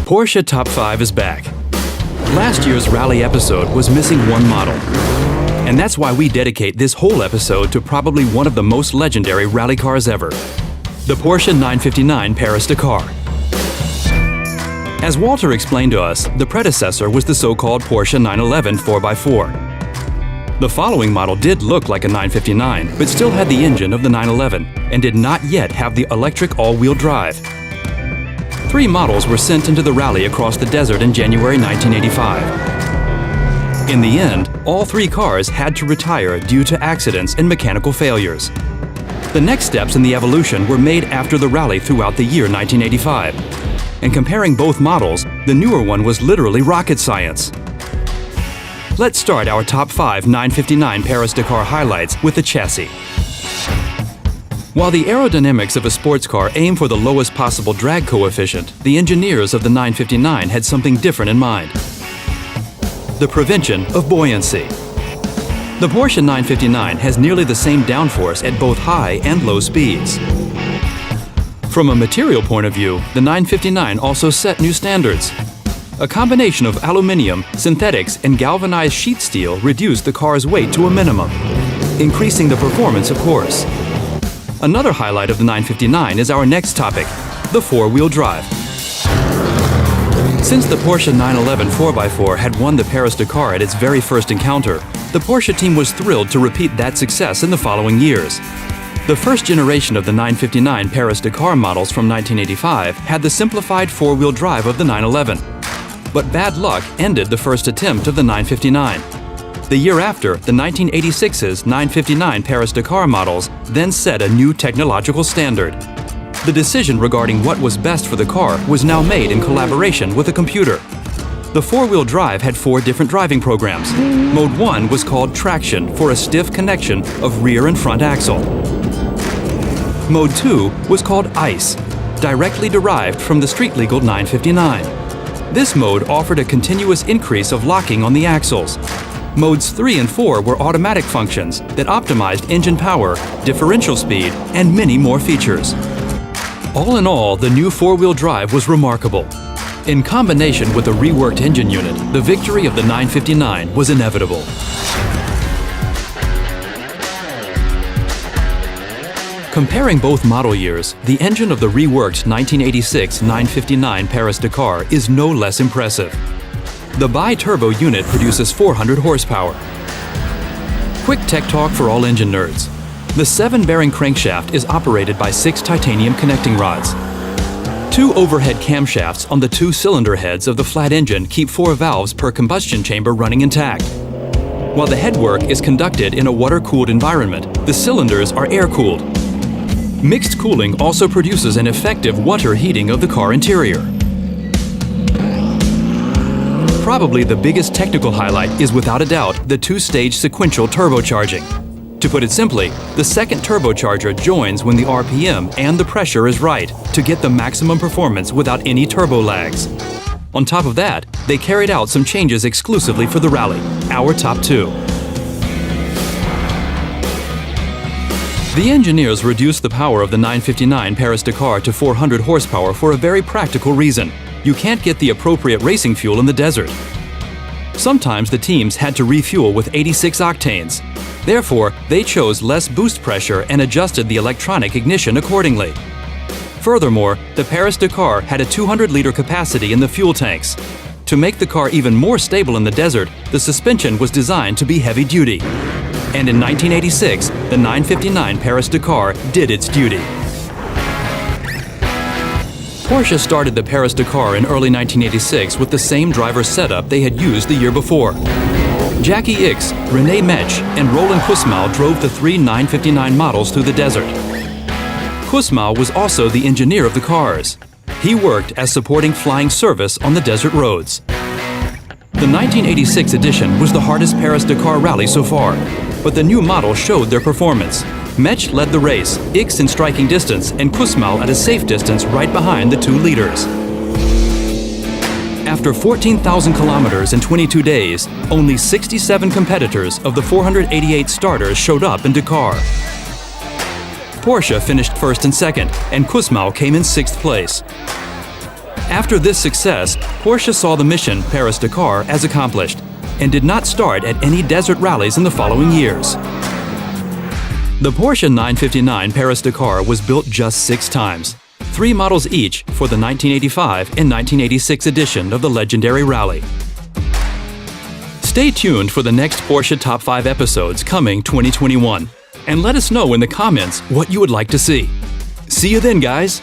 Porsche Top 5 is back. Last year's rally episode was missing one model. And that's why we dedicate this whole episode to probably one of the most legendary rally cars ever, the Porsche 959 Paris-Dakar. As Walter explained to us, the predecessor was the so-called Porsche 911 4x4. The following model did look like a 959, but still had the engine of the 911 and did not yet have the electric all-wheel drive. 3 models were sent into the rally across the desert in January 1985. In the end, all 3 cars had to retire due to accidents and mechanical failures. The next steps in the evolution were made after the rally throughout the year 1985. And comparing both models, the newer one was literally rocket science. Let's start our top 5 959 Paris-Dakar highlights with the chassis. While the aerodynamics of a sports car aim for the lowest possible drag coefficient, the engineers of the 959 had something different in mind: the prevention of buoyancy. The Porsche 959 has nearly the same downforce at both high and low speeds. From a material point of view, the 959 also set new standards. A combination of aluminium, synthetics, and galvanized sheet steel reduced the car's weight to a minimum, increasing the performance, of course. Another highlight of the 959 is our next topic, the four-wheel drive. Since the Porsche 911 4x4 had won the Paris-Dakar at its very first encounter, the Porsche team was thrilled to repeat that success in the following years. The first generation of the 959 Paris-Dakar models from 1985 had the simplified four-wheel drive of the 911. But bad luck ended the first attempt of the 959. The year after, the 1986's 959 Paris-Dakar models then set a new technological standard. The decision regarding what was best for the car was now made in collaboration with a computer. The four-wheel drive had 4 different driving programs. Mode 1 was called traction for a stiff connection of rear and front axle. Mode 2 was called ICE, directly derived from the street-legal 959. This mode offered a continuous increase of locking on the axles. Modes 3 and 4 were automatic functions that optimized engine power, differential speed, and many more features. All in all, the new four-wheel drive was remarkable. In combination with a reworked engine unit, the victory of the 959 was inevitable. Comparing both model years, the engine of the reworked 1986 959 Paris-Dakar is no less impressive. The bi-turbo unit produces 400 horsepower. Quick tech talk for all engine nerds. The 7-bearing crankshaft is operated by 6 titanium connecting rods. 2 overhead camshafts on the 2 cylinder heads of the flat engine keep 4 valves per combustion chamber running intact. While the headwork is conducted in a water-cooled environment, the cylinders are air-cooled. Mixed cooling also produces an effective water heating of the car interior. Probably the biggest technical highlight is without a doubt the 2-stage sequential turbocharging. To put it simply, the second turbocharger joins when the RPM and the pressure is right to get the maximum performance without any turbo lags. On top of that, they carried out some changes exclusively for the rally, our top 2. The engineers reduced the power of the 959 Paris-Dakar to 400 horsepower for a very practical reason. You can't get the appropriate racing fuel in the desert. Sometimes the teams had to refuel with 86 octanes. Therefore, they chose less boost pressure and adjusted the electronic ignition accordingly. Furthermore, the Paris-Dakar had a 200-liter capacity in the fuel tanks. To make the car even more stable in the desert, the suspension was designed to be heavy-duty. And in 1986, the 959 Paris-Dakar did its duty. Porsche started the Paris-Dakar in early 1986 with the same driver setup they had used the year before. Jackie Ickx, René Metsch, and Roland Kussmaul drove the 3 959 models through the desert. Kussmaul was also the engineer of the cars. He worked as supporting flying service on the desert roads. The 1986 edition was the hardest Paris-Dakar rally so far, but the new model showed their performance. Metsch led the race, Ickx in striking distance, and Kussmaul at a safe distance right behind the 2 leaders. After 14,000 kilometers in 22 days, only 67 competitors of the 488 starters showed up in Dakar. Porsche finished first and second, and Kussmaul came in 6th place. After this success, Porsche saw the mission Paris-Dakar as accomplished and did not start at any desert rallies in the following years. The Porsche 959 Paris-Dakar was built just 6 times, 3 models each for the 1985 and 1986 edition of the legendary rally. Stay tuned for the next Porsche Top 5 episodes coming 2021, and let us know in the comments what you would like to see. See you then, guys!